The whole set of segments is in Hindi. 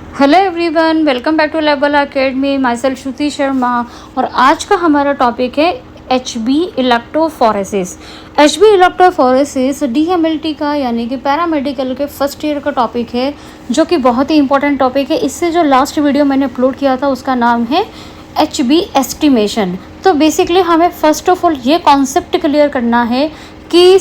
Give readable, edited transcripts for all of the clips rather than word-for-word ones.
Hello everyone, welcome back to level academy. Myself Shruti Sharma. और आज का हमारा टॉपिक है HB electrophoresis. HB electrophoresis DMLT का यानी कि पैरामेडिकल के फर्स्ट ईयर का टॉपिक है, जो कि बहुत ही इंपॉर्टेंट टॉपिक है। इससे जो लास्ट वीडियो मैंने अपलोड किया था उसका नाम है HB एस्टिमेशन। तो बेसिकली हमें फर्स्ट ऑफ ऑल ये कॉन्सेप्ट क्लियर करना है कि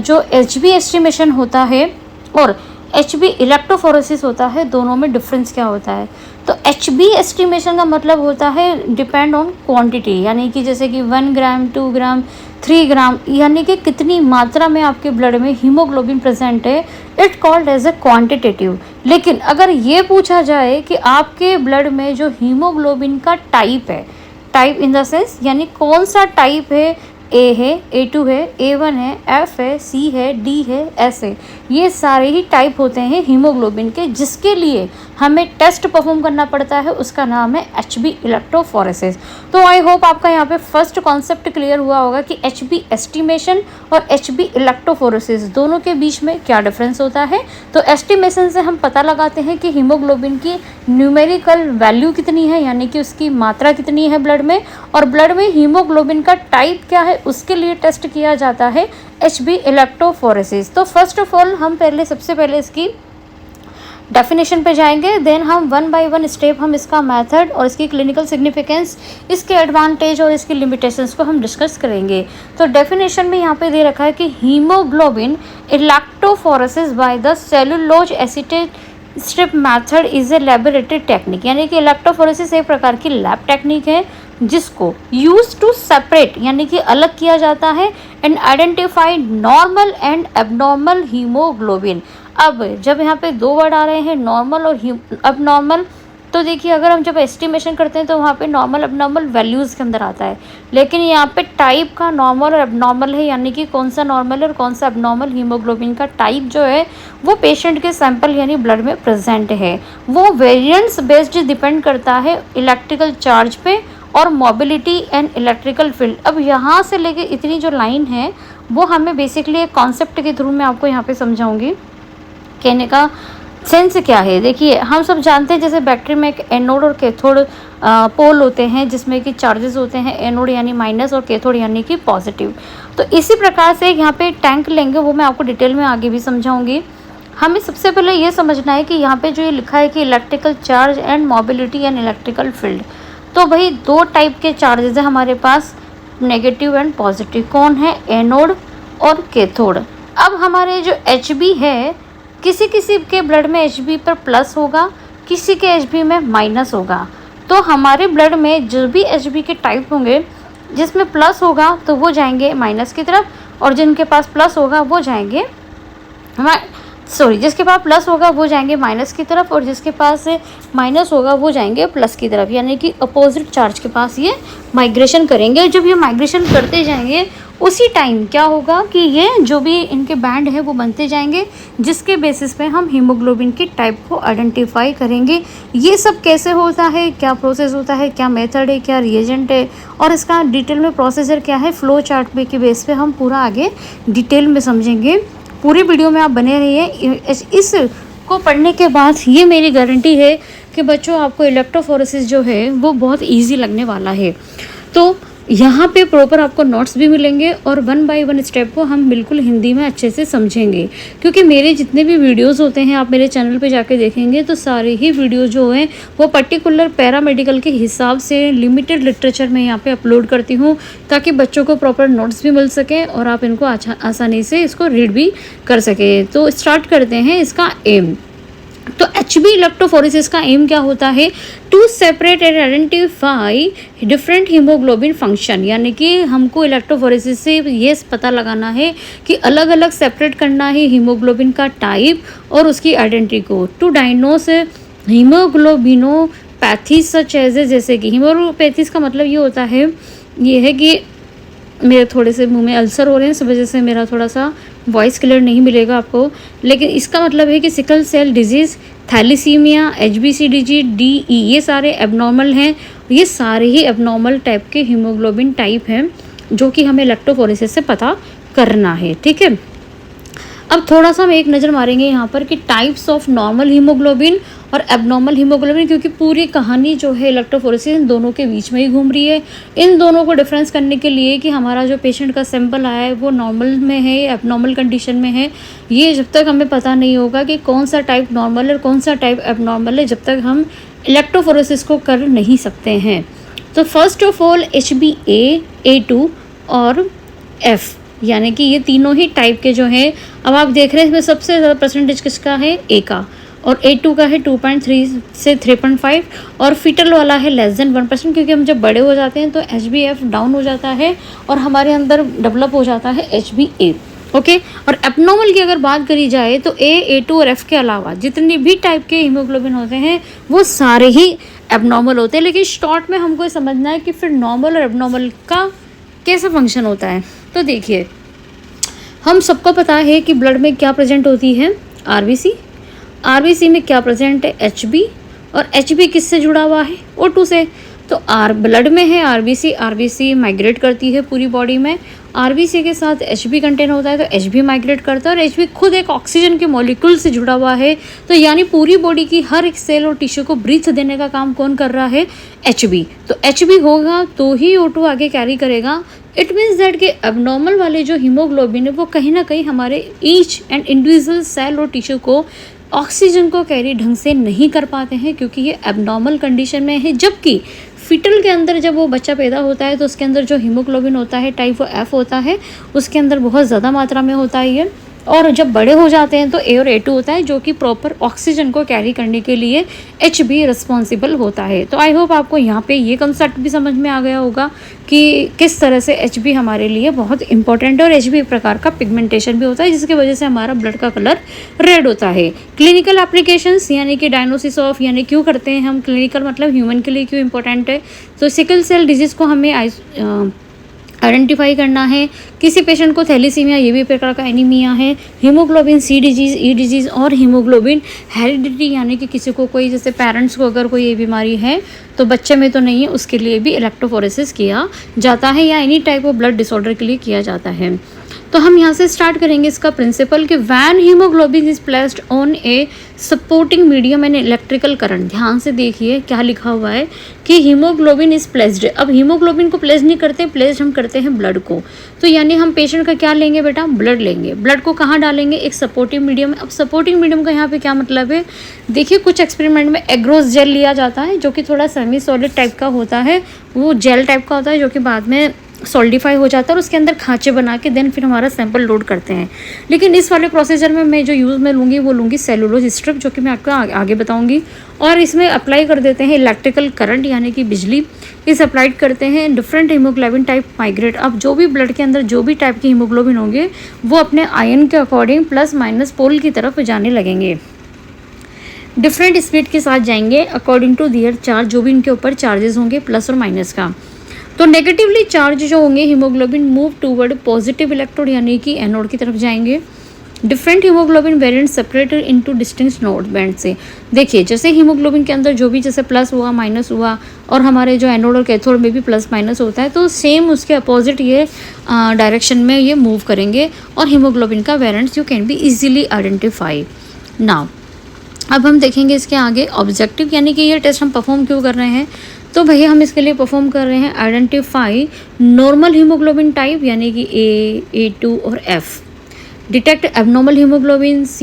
जो HB एस्टिमेशन होता है और HB इलेक्ट्रोफोरेसिस होता है, दोनों में डिफरेंस क्या होता है। तो HB एस्टिमेशन का मतलब होता है डिपेंड ऑन क्वांटिटी, यानी कि जैसे कि 1 ग्राम 2 ग्राम 3 ग्राम, यानी कि कितनी मात्रा में आपके ब्लड में हीमोग्लोबिन प्रेजेंट है, it called as a quantitative. लेकिन अगर ये पूछा जाए कि आपके ब्लड में जो हीमोग्लोबिन का टाइप है, टाइप इन द सेंस यानी कौन सा टाइप है, A है, A2 है, A1 है, F है, C है, D है, S है, ये सारे ही टाइप होते हैं हीमोग्लोबिन के, जिसके लिए हमें टेस्ट परफॉर्म करना पड़ता है। उसका नाम है HB इलेक्ट्रोफोरेसिस। तो आई होप आपका यहाँ पे फर्स्ट कॉन्सेप्ट क्लियर हुआ होगा कि HB एस्टिमेशन और HB इलेक्ट्रोफोरेसिस दोनों के बीच में क्या डिफरेंस होता है। तो एस्टिमेशन से हम पता लगाते हैं कि हीमोग्लोबिन की न्यूमेरिकल वैल्यू कितनी है, यानी कि उसकी मात्रा कितनी है ब्लड में, और ब्लड में हीमोग्लोबिन का टाइप क्या है उसके लिए टेस्ट किया जाता है HB इलेक्ट्रोफोरेसिस। तो फर्स्ट ऑफ ऑल हम सबसे पहले इसकी डेफिनेशन पे जाएंगे, देन हम वन बाय वन स्टेप हम इसका मेथड और इसकी क्लिनिकल सिग्निफिकेंस, इसके एडवांटेज और इसकी लिमिटेशंस को हम डिस्कस करेंगे। तो डेफिनेशन में यहाँ पे दे रखा है कि haemoglobin electrophoresis by the cellulose acetate strip method is a laboratory technique, यानी कि इलेक्ट्रोफोरेसिस एक प्रकार की लैब टेक्निक है जिसको यूज टू सेपरेट यानी कि अलग किया जाता है and identify normal and abnormal haemoglobin. अब जब यहाँ पे दो वर्ड आ रहे हैं, नॉर्मल और एबनॉर्मल, तो देखिए अगर हम जब एस्टिमेशन करते हैं तो वहाँ पे नॉर्मल एबनॉर्मल वैल्यूज़ के अंदर आता है, लेकिन यहाँ पे टाइप का नॉर्मल और एबनॉर्मल है, यानी कि कौन सा नॉर्मल और कौन सा एबनॉर्मल हीमोग्लोबिन का टाइप जो है वो पेशेंट के सैंपल यानी ब्लड में प्रेजेंट है। वो वेरिएंट्स बेस्ड डिपेंड करता है इलेक्ट्रिकल चार्ज पे और मोबिलिटी एंड इलेक्ट्रिकल फील्ड। अब यहाँ से लेके इतनी जो लाइन है वो हमें बेसिकली एक कॉन्सेप्ट के थ्रू मैं आपको यहाँ पे समझाऊंगी। कहने का सेंस क्या है, देखिए हम सब जानते हैं जैसे बैटरी में एक एनोड और कैथोड पोल होते हैं, जिसमें कि चार्जेस होते हैं, एनोड यानी माइनस और कैथोड यानी कि पॉजिटिव। तो इसी प्रकार से यहाँ पे टैंक लेंगे, वो मैं आपको डिटेल में आगे भी समझाऊंगी। हमें सबसे पहले ये समझना है कि यहाँ पे जो ये लिखा है कि electrical charge and mobility and electrical field, तो भाई दो टाइप के चार्जेस है हमारे पास, नेगेटिव एंड पॉजिटिव। कौन है? एनोड और कैथोड। अब हमारे जो HB है, किसी किसी के ब्लड में HB पर प्लस होगा, किसी के HB में माइनस होगा। तो हमारे ब्लड में जो भी HB के टाइप होंगे, जिसमें प्लस होगा तो वो जाएंगे माइनस की तरफ, और जिनके पास प्लस होगा वो जाएंगे जिसके पास प्लस होगा वो जाएंगे माइनस की तरफ, और जिसके पास माइनस होगा वो जाएंगे प्लस की तरफ, यानी कि अपोजिट चार्ज के पास ये माइग्रेशन करेंगे। जब ये माइग्रेशन करते जाएंगे उसी टाइम क्या होगा कि ये जो भी इनके बैंड है वो बनते जाएंगे, जिसके बेसिस पे हम हीमोग्लोबिन की टाइप को आइडेंटिफाई करेंगे। ये सब कैसे होता है, क्या प्रोसेस होता है, क्या मेथड है, क्या रिएजेंट है, और इसका डिटेल में प्रोसीजर क्या है, फ्लो चार्ट पे के बेस पे हम पूरा आगे डिटेल में समझेंगे। पूरी वीडियो में आप बने रहिए। इस को पढ़ने के बाद ये मेरी गारंटी है कि बच्चों आपको इलेक्ट्रोफोरेसिस जो है वो बहुत इजी लगने वाला है। तो यहाँ पे प्रॉपर आपको नोट्स भी मिलेंगे और वन बाय वन स्टेप को हम बिल्कुल हिंदी में अच्छे से समझेंगे, क्योंकि मेरे जितने भी वीडियोस होते हैं आप मेरे चैनल पे जाके देखेंगे तो सारे ही वीडियो जो हैं वो पर्टिकुलर पैरामेडिकल के हिसाब से लिमिटेड लिटरेचर में यहाँ पे अपलोड करती हूँ, ताकि बच्चों को प्रॉपर नोट्स भी मिल सकें और आप इनको आसानी से इसको रीड भी कर सकें। तो स्टार्ट करते हैं इसका एम। तो HB इलेक्ट्रोफोरेसिस का एम क्या होता है? To separate and identify different haemoglobin function, यानी कि हमको इलेक्ट्रोफोरेसिस से ये पता लगाना है कि अलग अलग सेपरेट करना है हीमोग्लोबिन का टाइप और उसकी आइडेंटिटी को। To diagnose haemoglobinopathy such as, जैसे कि हीमोग्लोपैथीज का मतलब ये होता है, ये है कि मेरे थोड़े से मुंह में अल्सर हो रहे हैं, इस वजह से मेरा थोड़ा सा वॉइस क्लियर नहीं मिलेगा आपको, लेकिन इसका मतलब है कि sickle cell disease, thalassaemia, HBCDG, DE ये सारे एबनॉर्मल हैं। ये सारे ही एबनॉर्मल टाइप के हीमोग्लोबिन टाइप हैं जो कि हमें इलेक्ट्रोफोरेसिस से पता करना है, ठीक है। अब थोड़ा सा हम एक नज़र मारेंगे यहाँ पर कि टाइप्स ऑफ नॉर्मल हीमोग्लोबिन और एबनॉर्मल हीमोग्लोबिन, क्योंकि पूरी कहानी जो है इलेक्ट्रोफोरेसिस इन दोनों के बीच में ही घूम रही है। इन दोनों को डिफरेंस करने के लिए कि हमारा जो पेशेंट का सैंपल आया है वो नॉर्मल में है या एबनॉर्मल कंडीशन में है, ये जब तक हमें पता नहीं होगा कि कौन सा टाइप नॉर्मल है और कौन सा टाइप एबनॉर्मल है, जब तक हम इलेक्ट्रोफोरेसिस को कर नहीं सकते हैं। तो first of all HbA, A2 और F, यानी कि ये तीनों ही टाइप के जो हैं, अब आप देख रहे हैं इसमें सबसे ज़्यादा परसेंटेज किसका है, A का, और A2 का है 2.3 से 3.5, और फीटल वाला है <1%, क्योंकि हम जब बड़े हो जाते हैं तो HbF डाउन हो जाता है और हमारे अंदर डेवलप हो जाता है HbA। ओके, और एबनॉर्मल की अगर बात करी जाए तो A, A2 और F के अलावा जितने भी टाइप के हीमोग्लोबिन होते हैं वो सारे ही एबनॉर्मल होते हैं। लेकिन शॉर्ट में हमको समझना है कि फिर नॉर्मल और एबनॉर्मल का कैसा फंक्शन होता है। तो देखिए, हम सबको पता है कि ब्लड में क्या प्रेजेंट होती है, आरबीसी में क्या प्रेजेंट है, HB, और HB किससे जुड़ा हुआ है, O2 से। तो ब्लड में है आरबीसी माइग्रेट करती है पूरी बॉडी में, आरबीसी के साथ HB कंटेन होता है तो HB माइग्रेट करता है, और HB खुद एक ऑक्सीजन के मॉलिक्यूल से जुड़ा हुआ है। तो यानी पूरी बॉडी की हर एक सेल और टिश्यू को ब्रीथ देने का काम कौन कर रहा है, HB। तो HB होगा तो ही O2 आगे कैरी करेगा। इट मीन्स दैट कि एबनॉर्मल वाले जो हीमोग्लोबिन है वो कहीं ना कहीं हमारे ईच एंड इंडिविजुअल सेल और टिश्यू को ऑक्सीजन को कैरी ढंग से नहीं कर पाते हैं, क्योंकि ये एबनॉर्मल कंडीशन में है। जबकि फीटल के अंदर जब वो बच्चा पैदा होता है तो उसके अंदर जो हीमोग्लोबिन होता है टाइप वो F होता है, उसके अंदर बहुत ज़्यादा मात्रा में होता है ये। और जब बड़े हो जाते हैं तो A और A2 होता है, जो कि प्रॉपर ऑक्सीजन को कैरी करने के लिए HB रिस्पॉन्सिबल होता है। तो आई होप आपको यहाँ पे ये कंसेप्ट भी समझ में आ गया होगा कि किस तरह से HB हमारे लिए बहुत इंपॉर्टेंट है, और HB एक प्रकार का पिगमेंटेशन भी होता है जिसकी वजह से हमारा ब्लड का कलर रेड होता है। क्लिनिकल एप्लीकेशंस यानी कि डायग्नोसिस ऑफ, यानी क्यों करते हैं हम क्लिनिकल, मतलब ह्यूमन के लिए क्यों इंपॉर्टेंट है। तो सिकल सेल डिजीज़ को हमें आइडेंटिफाई करना है। किसी पेशेंट को थैलीसीमिया, ये भी प्रकार का एनीमिया है, haemoglobin C disease, E disease, और हीमोग्लोबिन हेरिडिटी, यानी कि किसी को कोई, जैसे पेरेंट्स को अगर कोई ये बीमारी है तो बच्चे में तो नहीं है, उसके लिए भी इलेक्ट्रोफोरेसिस किया जाता है, या any type of blood disorder के लिए किया जाता है। तो हम यहाँ से स्टार्ट करेंगे इसका प्रिंसिपल कि when haemoglobin is placed on a supporting medium and electrical current. ध्यान से देखिए क्या लिखा हुआ है कि हीमोग्लोबिन इज प्लेस्ड। अब हीमोग्लोबिन को प्लेस नहीं करते, प्लेस्ड हम करते हैं ब्लड को। तो यानी हम पेशेंट का क्या लेंगे बेटा, ब्लड लेंगे। ब्लड को कहाँ डालेंगे, एक सपोर्टिव मीडियम। अब सपोर्टिंग मीडियम का यहाँ पे क्या मतलब है, देखिए कुछ एक्सपेरिमेंट में एग्रोस जेल लिया जाता है जो कि थोड़ा सेमी सॉलिड टाइप का होता है, वो जेल टाइप का होता है जो कि बाद में सॉलिडिफाई हो जाता है, और उसके अंदर खांचे बना के देन फिर हमारा सैंपल लोड करते हैं। लेकिन इस वाले प्रोसीजर में मैं जो यूज़ में लूँगी वो लूँगी सेलुलोज स्ट्रिप, जो कि मैं आपको आगे बताऊँगी। और इसमें अप्लाई कर देते हैं इलेक्ट्रिकल करंट, यानी कि बिजली। इस अप्लाइड करते हैं डिफरेंट हीमोग्लोबिन टाइप माइग्रेट। अब जो भी ब्लड के अंदर जो भी टाइप के हीमोग्लोबिन होंगे वो अपने आयन के अकॉर्डिंग प्लस माइनस पोल की तरफ जाने लगेंगे, डिफरेंट स्पीड के साथ जाएंगे अकॉर्डिंग टू दियर चार्ज, जो भी इनके ऊपर चार्जेस होंगे प्लस और माइनस का। तो नेगेटिवली चार्ज जो होंगे haemoglobin move toward positive electrode, यानी कि एनोड की तरफ जाएंगे। Different haemoglobin variant separated into distinct node band से। देखिए जैसे हीमोग्लोबिन के अंदर जो भी जैसे प्लस हुआ माइनस हुआ, और हमारे जो एनोड और कैथोड में भी प्लस माइनस होता है, तो सेम उसके अपोजिट ये डायरेक्शन में ये मूव करेंगे, और हीमोग्लोबिन का variants you can be easily identify. Now अब हम देखेंगे इसके आगे ऑब्जेक्टिव, यानी कि ये टेस्ट हम परफॉर्म क्यों कर रहे हैं। तो भैया हम इसके लिए परफॉर्म कर रहे हैं आइडेंटिफाई नॉर्मल हीमोग्लोबिन टाइप, यानी कि A, A2 और F। Detect abnormal haemoglobin C,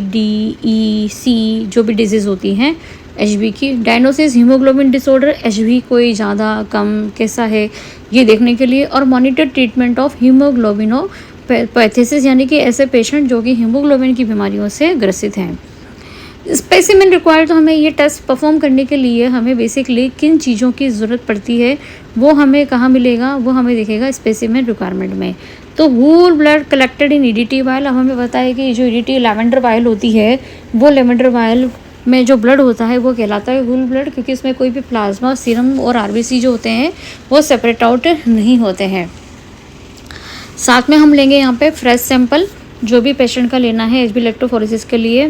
D, E, C जो भी डिजीज़ होती हैं HB की। डायग्नोसिस हीमोग्लोबिन डिसऑर्डर, HB कोई ज़्यादा कम कैसा है ये देखने के लिए। और मॉनिटर ट्रीटमेंट ऑफ हीमोग्लोबिनोपैथेसिस, यानी कि ऐसे पेशेंट जो कि हीमोग्लोबिन की बीमारियों से ग्रसित हैं। स्पेसिमेन रिक्वायर्ड, तो हमें ये टेस्ट परफॉर्म करने के लिए हमें बेसिकली किन चीज़ों की ज़रूरत पड़ती है वो हमें कहाँ मिलेगा, वो हमें दिखेगा स्पेसिमेन रिक्वायरमेंट में। तो whole blood collected in EDT vial. अब हमें पता है कि जो EDT लेवेंडर वायल होती है, वो लेवेंडर वायल में जो ब्लड होता है वो कहलाता है होल ब्लड, क्योंकि इसमें कोई भी प्लाज्मा, सीरम और RBC जो होते हैं वो सेपरेट आउट नहीं होते हैं। साथ में हम लेंगे यहाँ पे फ्रेश सैंपल, जो भी पेशेंट का लेना है HB इलेक्ट्रोफोरेसिस के लिए।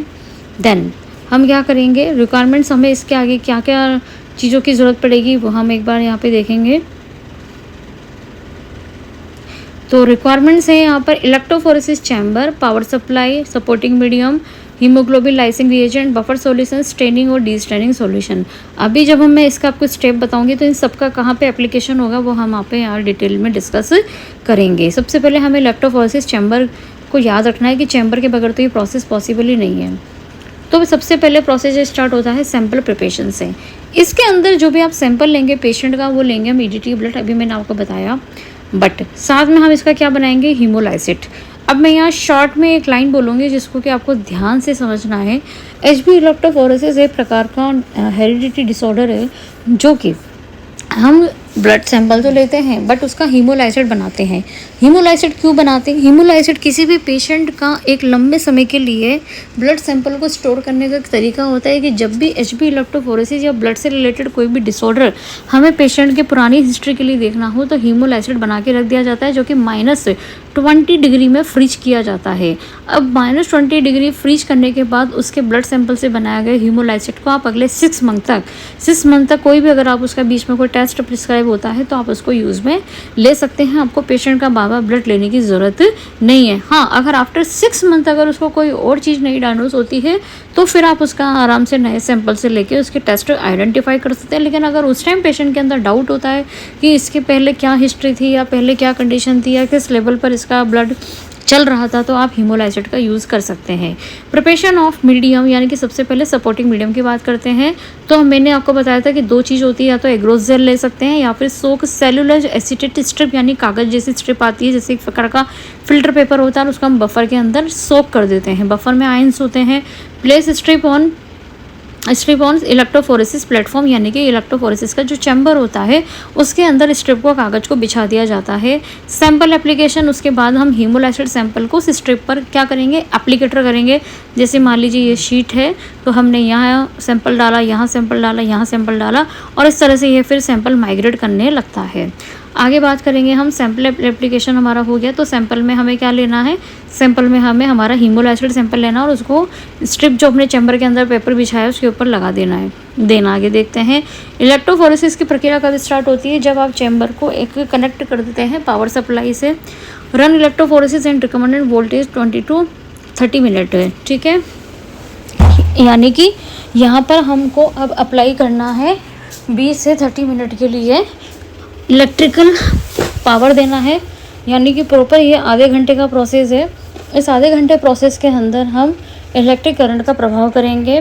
देन हम क्या करेंगे, रिक्वायरमेंट्स हमें इसके आगे क्या क्या चीज़ों की ज़रूरत पड़ेगी वो हम एक बार यहाँ पे देखेंगे। तो रिक्वायरमेंट्स हैं यहाँ पर electrophoresis chamber, power supply, supporting medium, haemoglobin lysing reagent, buffer solution, staining और डी स्टेनिंग सॉल्यूशन। अभी जब मैं इसका आपको स्टेप बताऊंगी तो इन सबका कहाँ पे एप्लीकेशन होगा वो हम आप यहाँ डिटेल में डिस्कस करेंगे। सबसे पहले हमें इलेक्ट्रोफोरेसिस चैम्बर को याद रखना है कि चैम्बर के बगैर तो ये प्रोसेस पॉसिबल ही नहीं है। तो सबसे पहले प्रोसेस स्टार्ट होता है सैंपल प्रिपरेशन से। इसके अंदर जो भी आप सैंपल लेंगे पेशेंट का वो लेंगे हम ईडीटी ब्लड, अभी मैंने आपको बताया, बट साथ में हम इसका क्या बनाएंगे, हीमोलाइसिट। अब मैं यहाँ शॉर्ट में एक लाइन बोलूँगी जिसको कि आपको ध्यान से समझना है। एचबी इलेक्ट्रोफोरेसिस एक प्रकार का हेरिडिटी डिसऑर्डर है जो कि हम ब्लड सैंपल तो लेते हैं बट उसका हीमोलाइसिट बनाते हैं। हीमोलाइसिट क्यों बनाते हैं? हीमोलाइसिट किसी भी पेशेंट का एक लंबे समय के लिए ब्लड सैंपल को स्टोर करने का एक तरीका होता है कि जब भी एचबी इलेक्ट्रोफोरेसिस या ब्लड से रिलेटेड कोई भी डिसऑर्डर हमें पेशेंट के पुरानी हिस्ट्री के लिए देखना हो तो हीमोलाइसिट बना के रख दिया जाता है, जो कि -20 डिग्री में फ्रीज किया जाता है। अब -20 डिग्री फ्रीज करने के बाद उसके ब्लड सैंपल से बनाया गया हीमोलाइसिट को आप अगले 6 मंथ तक कोई भी अगर आप उसका बीच में कोई टेस्ट प्रिस्क्राइब होता है तो आप उसको यूज़ में ले सकते हैं। आपको पेशेंट का बार बार ब्लड लेने की ज़रूरत नहीं है। हाँ, अगर आफ्टर 6 मंथ अगर उसको कोई और चीज़ नहीं डायग्नोज होती है तो फिर आप उसका आराम से नए सैंपल से लेके उसके टेस्ट आइडेंटिफाई कर सकते हैं। लेकिन अगर उस टाइम पेशेंट के अंदर डाउट होता है कि इसके पहले क्या हिस्ट्री थी या पहले क्या कंडीशन थी या किस लेवल पर इसका ब्लड चल रहा था तो आप हीमोलाइसिट का यूज़ कर सकते हैं। प्रिपरेशन ऑफ मीडियम यानी कि सबसे पहले सपोर्टिंग मीडियम की बात करते हैं तो मैंने आपको बताया था कि 2 चीज़ होती है, या तो एग्रोजेल ले सकते हैं या फिर सोक सेलुलर एसिटेट स्ट्रिप यानी कागज़ जैसी स्ट्रिप आती है, जैसे एक प्रकार का फिल्टर पेपर होता है, उसको हम बफर के अंदर सोक कर देते हैं। बफर में आयंस होते हैं। Place strip on electrophoresis platform यानी कि इलेक्ट्रोफोरेसिस का जो चैम्बर होता है उसके अंदर स्ट्रिप को कागज़ को बिछा दिया जाता है। सैंपल एप्लीकेशन, उसके बाद हम हीमोलाइसिट सैंपल को उस स्ट्रिप पर क्या करेंगे, एप्लीकेटर करेंगे। जैसे मान लीजिए ये शीट है तो हमने यहाँ सैंपल डाला, यहाँ सैंपल डाला, यहाँ सैंपल डाला और इस तरह से ये फिर सैंपल माइग्रेट करने लगता है। आगे बात करेंगे हम सैंपल एप्लीकेशन हमारा हो गया तो सैंपल में हमें क्या लेना है, सैंपल में हमें हमारा हीमोलाइसिट सैंपल लेना और उसको स्ट्रिप जो अपने चैम्बर के अंदर पेपर बिछाया है उसके ऊपर लगा देना। आगे देखते हैं इलेक्ट्रोफोरेसिस की प्रक्रिया कब स्टार्ट होती है, जब आप चैम्बर को एक कनेक्ट कर देते हैं पावर सप्लाई से। Run electrophoresis and recommended voltage 20 to 30 minute है, ठीक है। यानी कि यहाँ पर हमको अब अप्लाई करना है 20 से 30 मिनट के लिए इलेक्ट्रिकल पावर देना है, यानी कि प्रॉपर ये आधे घंटे का प्रोसेस है। इस आधे घंटे प्रोसेस के अंदर हम इलेक्ट्रिक करंट का प्रभाव करेंगे।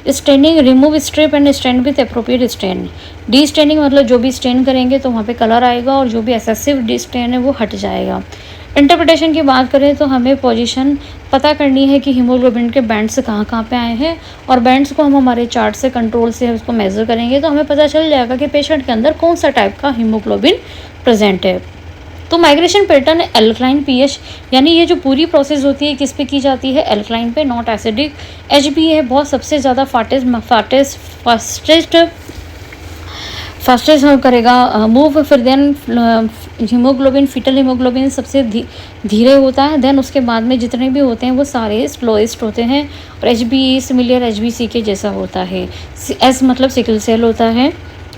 Staining, remove strip and stain with appropriate stain. Destaining मतलब जो भी स्टेन करेंगे तो वहाँ पे कलर आएगा और जो भी एक्सेसिव डी स्टेन है वो हट जाएगा। इंटरप्रिटेशन की बात करें तो हमें पोजीशन पता करनी है कि हीमोग्लोबिन के बैंड्स कहाँ कहाँ पे आए हैं और बैंड्स को हम हमारे चार्ट से कंट्रोल से उसको मेज़र करेंगे तो हमें पता चल जाएगा कि पेशेंट के अंदर कौन सा टाइप का हीमोग्लोबिन प्रेजेंट है। तो माइग्रेशन पैटर्न है एल्कलाइन पीएच, यानी ये जो पूरी प्रोसेस होती है किस पे की जाती है, एल्कलाइन पे, नॉट एसिडिक। एचबी है बहुत सबसे ज़्यादा फास्टेस्ट करेगा मूव। फिर देन हीमोग्लोबिन, फीटल हीमोग्लोबिन सबसे धीरे होता है। देन उसके बाद में जितने भी होते हैं वो सारे स्लोएस्ट होते हैं और एचबी सिमिलर एचबीसी के जैसा होता है। एस मतलब सिकल सेल होता है।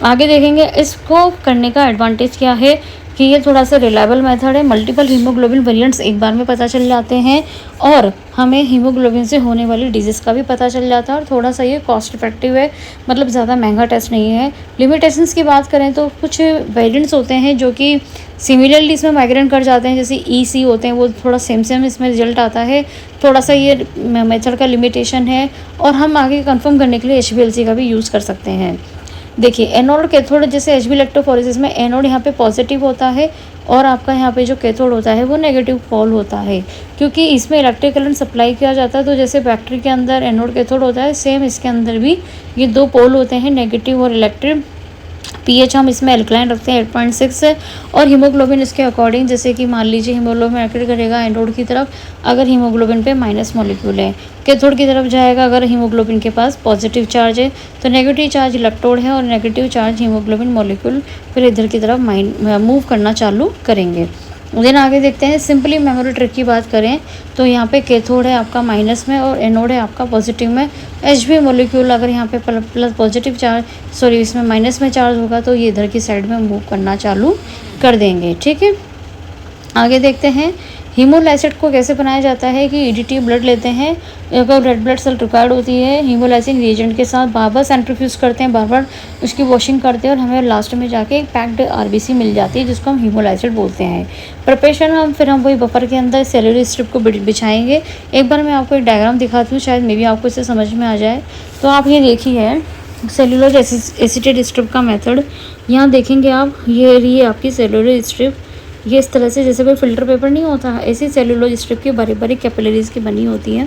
आगे देखेंगे इसको करने का एडवांटेज क्या है कि ये थोड़ा सा रिलायबल मेथड है। मल्टीपल हीमोग्लोबिन वेरिएंट्स एक बार में पता चल जाते हैं और हमें हीमोग्लोबिन से होने वाली डिजीज़ का भी पता चल जाता है और थोड़ा सा ये कॉस्ट इफेक्टिव है, मतलब ज़्यादा महंगा टेस्ट नहीं है। लिमिटेशंस की बात करें तो कुछ वेरिएंट्स होते हैं जो कि सिमिलरली इसमें माइग्रेट कर जाते हैं, जैसे ईसी होते हैं, वो थोड़ा सेम इसमें रिजल्ट आता है। थोड़ा सा ये मेथड का लिमिटेशन है और हम आगे कंफर्म करने के लिए HPLC का भी यूज़ कर सकते हैं। देखिए एनोड कैथोड, जैसे एचबी इलेक्ट्रोफोरेसिस में एनोड यहाँ पे पॉजिटिव होता है और आपका यहाँ पे जो कैथोड होता है वो नेगेटिव पोल होता है, क्योंकि इसमें इलेक्ट्रिक करंट सप्लाई किया जाता है। तो जैसे बैटरी के अंदर एनोड कैथोड होता है, सेम इसके अंदर भी ये 2 पोल होते हैं, नेगेटिव और इलेक्ट्रिक। पीएच हम इसमें एल्कलाइन रखते हैं 8.6 और हीमोग्लोबिन इसके अकॉर्डिंग, जैसे कि मान लीजिए हीमोग्लोबिन एक्ट करेगा एनोड की तरफ अगर हीमोग्लोबिन पे माइनस मॉलिक्यूल है, कैथोड की तरफ जाएगा अगर हीमोग्लोबिन के पास पॉजिटिव चार्ज है, तो नेगेटिव चार्ज इलेक्ट्रोड है और नेगेटिव चार्ज हीमोग्लोबिन मॉलिक्यूल फिर इधर की तरफ मूव करना चालू करेंगे। देन आगे देखते हैं सिंपली मेमोरी ट्रिक की बात करें तो यहाँ पे कैथोड है आपका माइनस में और एनोड है आपका पॉजिटिव में। एचबी मॉलिक्यूल अगर यहाँ पे प्लस पॉजिटिव चार्ज इसमें माइनस में चार्ज होगा तो ये इधर की साइड में मूव करना चालू कर देंगे, ठीक है। आगे देखते हैं हीमोलाइसिस को कैसे बनाया जाता है कि ईडीटी ब्लड लेते हैं, अगर रेड ब्लड सेल रिक्वायर्ड होती है हीमोलाइसिस रिएजेंट के साथ बार बार सेंट्रीफ्यूज करते हैं, बार बार उसकी वॉशिंग करते हैं और हमें लास्ट में जाके एक पैक्ड आरबीसी मिल जाती है जिसको हम हीमोलाइसिस बोलते हैं। प्रिपरेशन फिर हम वही बफर के अंदर सेलुलर स्ट्रिप को बिछाएंगे। एक बार मैं आपको एक डायग्राम दिखाती हूँ, शायद मे भी आपको इससे समझ में आ जाए। तो आप ये देखिए सेलुलर एसिटेड स्ट्रिप का मेथड, यहाँ देखेंगे आप, ये रही है आपकी सेलुलर स्ट्रिप। ये इस तरह से जैसे कोई फिल्टर पेपर नहीं होता, ऐसी सेलुलोज स्ट्रिप की बारी बारी कैपिलरीज की बनी होती है।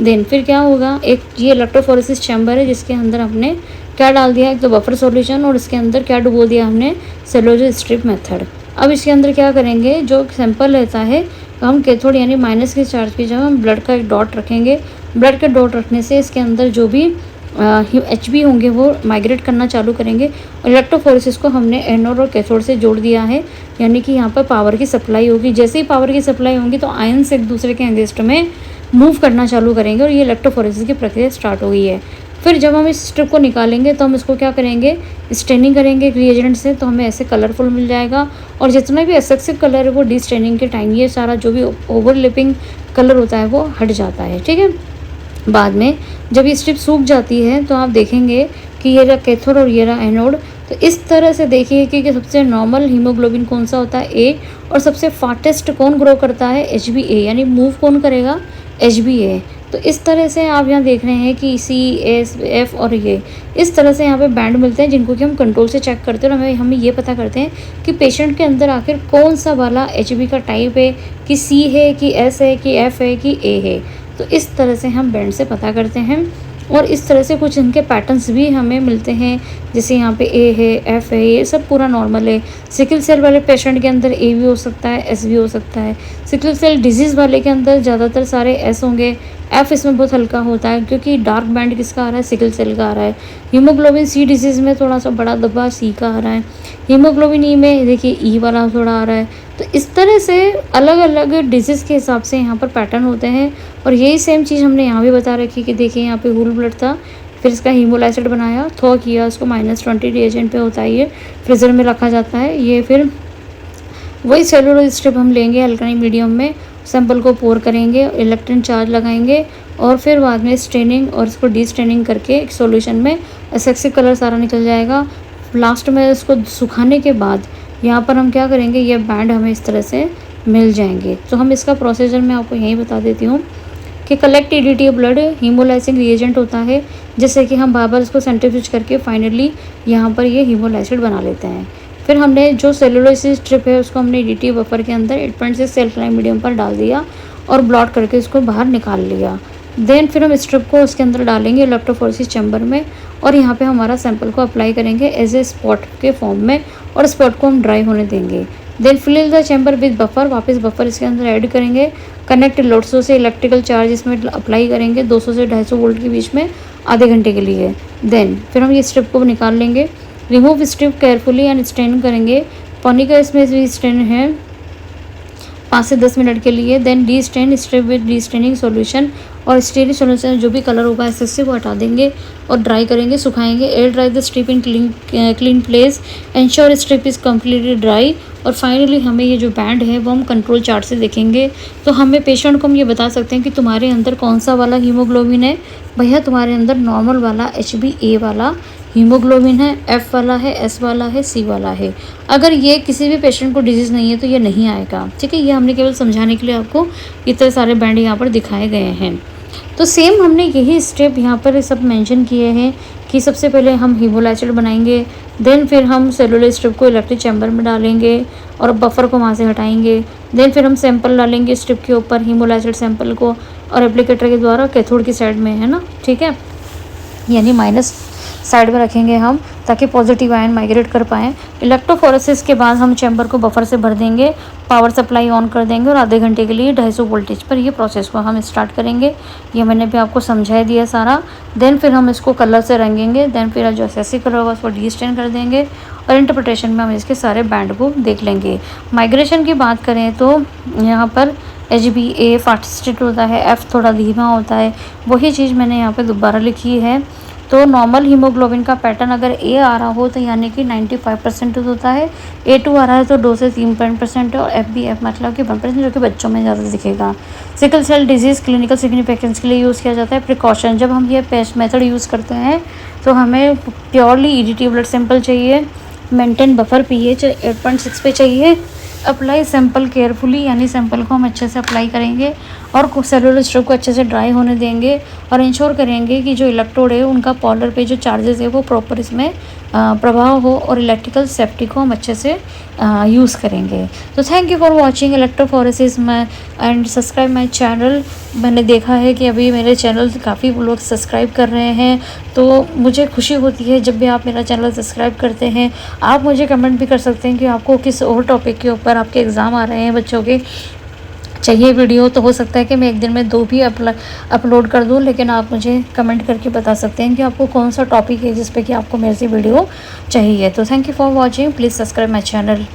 देन फिर क्या होगा, एक ये इलेक्ट्रोफोरेसिस चैम्बर है जिसके अंदर हमने क्या डाल दिया, एक तो बफर सॉल्यूशन और इसके अंदर क्या डुबो दिया हमने, सेलुलोज स्ट्रिप मेथड। अब इसके अंदर क्या करेंगे, जो सैंपल रहता है हम कैथोड यानी माइनस के चार्ज की जगह हम ब्लड का एक डॉट रखेंगे। ब्लड के डॉट रखने से इसके अंदर जो भी HB होंगे वो माइग्रेट करना चालू करेंगे। और इलेक्ट्रोफोरेसिस को हमने एनोड और कैथोड से जोड़ दिया है, यानी कि यहाँ पर पावर की सप्लाई होगी। जैसे ही पावर की सप्लाई होगी तो आयंस एक दूसरे के अगेंस्ट में मूव करना चालू करेंगे और ये इलेक्ट्रोफोरेसिस की प्रक्रिया स्टार्ट हो गई है। फिर जब हम इस स्ट्रिप को निकालेंगे तो हम इसको क्या करेंगे, स्टेनिंग करेंगे रिएजेंट से, तो हमें ऐसे कलरफुल मिल जाएगा। और जितना भी एक्सेसिव कलर है वो डी स्टेनिंग के टाइम ये सारा जो भी ओवरलैपिंग कलर होता है वो हट जाता है। ठीक है, बाद में जब ये स्ट्रिप सूख जाती है तो आप देखेंगे कि ये रहा कैथोड और ये रहा एनोड। तो इस तरह से देखिए कि सबसे नॉर्मल हीमोग्लोबिन कौन सा होता है, ए, और सबसे फास्टेस्ट कौन ग्रो करता है, HbA, यानी मूव कौन करेगा, HbA। तो इस तरह से आप यहाँ देख रहे हैं कि C, S, F और ये इस तरह से यहाँ पे बैंड मिलते हैं जिनको कि हम कंट्रोल से चेक करते हैं और हमें ये पता करते हैं कि पेशेंट के अंदर आखिर कौन सा वाला HB का टाइप है, कि C है, कि S है, कि F है, कि A है। तो इस तरह से हम बैंड से पता करते हैं और इस तरह से कुछ इनके पैटर्न्स भी हमें मिलते हैं, जैसे यहाँ पे A है, F है, ये सब पूरा नॉर्मल है। सिकल सेल वाले पेशेंट के अंदर A भी हो सकता है, S भी हो सकता है। सिकल सेल डिजीज़ वाले के अंदर ज़्यादातर सारे S होंगे, F इसमें बहुत हल्का होता है क्योंकि डार्क बैंड किसका आ रहा है, सिकल सेल का आ रहा है। हीमोग्लोबिन C डिजीज़ में थोड़ा सा बड़ा धब्बा C का आ रहा है। हीमोग्लोबिन E में देखिए E वाला थोड़ा आ रहा है। तो इस तरह से अलग अलग डिजीज़ के हिसाब से यहाँ पर पैटर्न होते हैं और यही सेम चीज़ हमने यहाँ भी बता रखी कि देखिए यहाँ पे होल ब्लड था, फिर इसका हीमोलाइसिस बनाया, थॉ किया, उसको -20 रिएजेंट पे होता है, ये फ्रीज़र में रखा जाता है। ये फिर वही सेलुलर स्ट्रिप हम लेंगे अल्कलाइन मीडियम में, सैंपल को पोर करेंगे, इलेक्ट्रॉन चार्ज लगाएंगे और फिर बाद में स्टेनिंग और इसको डी स्टेनिंग करके एक सॉल्यूशन में एक्सेसिव कलर सारा निकल जाएगा। लास्ट में इसको सुखाने के बाद यहाँ पर हम क्या करेंगे, ये बैंड हमें इस तरह से मिल जाएंगे। तो हम इसका प्रोसीजर मैं आपको यहीं बता देती हूँ कि collect EDT blood haemolysis reagent होता है, जैसे कि हम बार बार इसको सेंट्रीफ्यूज करके फाइनली यहाँ पर ये हीमोलाइसिस बना लेते हैं। फिर हमने जो सेलुलोसिस स्ट्रिप है उसको हमने ईडीटी बफर के अंदर 8.6 अल्कलाइन मीडियम पर डाल दिया और ब्लॉट करके इसको बाहर निकाल लिया। देन फिर हम स्ट्रिप को उसके अंदर डालेंगे इलेक्ट्रोफोरेसिस चैम्बर में और यहाँ पे हमारा सैंपल को अप्लाई करेंगे एज ए स्पॉट के फॉर्म में और स्पॉट को हम ड्राई होने देंगे। Then fill the chamber with buffer, वापस बफर इसके अंदर ऐड करेंगे, कनेक्ट लोड्सों से इलेक्ट्रिकल चार्ज इसमें अप्लाई करेंगे 200 से 250 वोल्ट के बीच में आधे घंटे के लिए। देन फिर हम ये स्ट्रिप को निकाल लेंगे, remove strip carefully and stain करेंगे। पानी का इसमें भी स्टेन है 5 से 10 मिनट के लिए। Then destain strip with destaining solution, और स्टेनिंग सॉल्यूशन जो भी कलर होगा इससे वो हटा देंगे और ड्राई करेंगे, सुखाएंगे। Air dry the strip in clean place, ensure strip is completely dry. और फाइनली हमें ये जो बैंड है वो हम कंट्रोल चार्ट से देखेंगे तो हमें पेशेंट को हम ये बता सकते हैं कि तुम्हारे अंदर कौन सा वाला हीमोग्लोबिन है। भैया तुम्हारे अंदर नॉर्मल वाला HbA वाला हीमोग्लोबिन है, F वाला है, S वाला है, C वाला है। अगर ये किसी भी पेशेंट को डिजीज़ नहीं है तो ये नहीं आएगा। ठीक है, ये हमने केवल समझाने के लिए आपको इतने सारे बैंड यहाँ पर दिखाए गए हैं। तो सेम हमने यही स्टेप यहाँ पर सब मेंशन किए हैं कि सबसे पहले हम हीमोलाइसिस बनाएंगे, देन फिर हम सेलुलर स्ट्रिप को इलेक्ट्रिक चैम्बर में डालेंगे और बफर को वहाँ से हटाएंगे। देन फिर हम सैंपल डालेंगे स्ट्रिप के ऊपर, हीमोलाइसिस सैंपल को, और एप्लीकेटर के द्वारा कैथोड की साइड में, है ना, ठीक है, यानी माइनस साइड में रखेंगे हम ताकि पॉजिटिव आयन माइग्रेट कर पाएँ। इलेक्ट्रोफोरेसिस के बाद हम चैम्बर को बफर से भर देंगे, पावर सप्लाई ऑन कर देंगे और आधे घंटे के लिए 250 वोल्टेज पर ये प्रोसेस को हम स्टार्ट करेंगे। ये मैंने भी आपको समझा दिया सारा। देन फिर हम इसको कलर से रंगेंगे, देन फिर जो एसेसी कलर होगा उसको डी स्टेन कर देंगे और इंटरप्रिटेशन में हम इसके सारे बैंड को देख लेंगे। माइग्रेशन की बात करें तो यहाँ पर HbA फास्टेस्ट होता है, F थोड़ा धीमा होता है, वही चीज़ मैंने यहाँ पर दोबारा लिखी है। तो नॉर्मल हीमोग्लोबिन का पैटर्न अगर ए आ रहा हो तो यानी कि 95% होता है, A2 आ रहा है तो 2 से 3% है, और FBF मतलब कि 1% जो कि बच्चों में ज़्यादा दिखेगा। Sickle cell disease clinical significance के लिए यूज़ किया जाता है। प्रिकॉशन, जब हम ये पेस्ट मेथड यूज़ करते हैं तो हमें प्योरली EDT ब्लड सैंपल चाहिए, मेंटेन बफर pH 8.6 पे चाहिए। अप्लाई सैंपल केयरफुली, यानी सैंपल को हम अच्छे से अप्लाई करेंगे और सेलुलर स्ट्रक्चर को अच्छे से ड्राई होने देंगे और इंश्योर करेंगे कि जो इलेक्ट्रोड है उनका पोलर पे जो चार्जेस है वो प्रॉपर इसमें प्रभाव हो, और इलेक्ट्रिकल सेफ्टी को हम अच्छे से यूज़ करेंगे। तो thank you for watching electrophoresis में एंड सब्सक्राइब माय चैनल। मैंने देखा है कि अभी मेरे चैनल काफ़ी लोग सब्सक्राइब कर रहे हैं, तो मुझे खुशी होती है जब भी आप मेरा चैनल सब्सक्राइब करते हैं। आप मुझे कमेंट भी कर सकते हैं कि आपको किस और टॉपिक के ऊपर, आपके एग्ज़ाम आ रहे हैं बच्चों के, चाहिए वीडियो। तो हो सकता है कि मैं एक दिन में 2 भी अपलोड कर दूं, लेकिन आप मुझे कमेंट करके बता सकते हैं कि आपको कौन सा टॉपिक है जिस पे कि आपको मेरे से वीडियो चाहिए। तो thank you for watching, please subscribe my channel.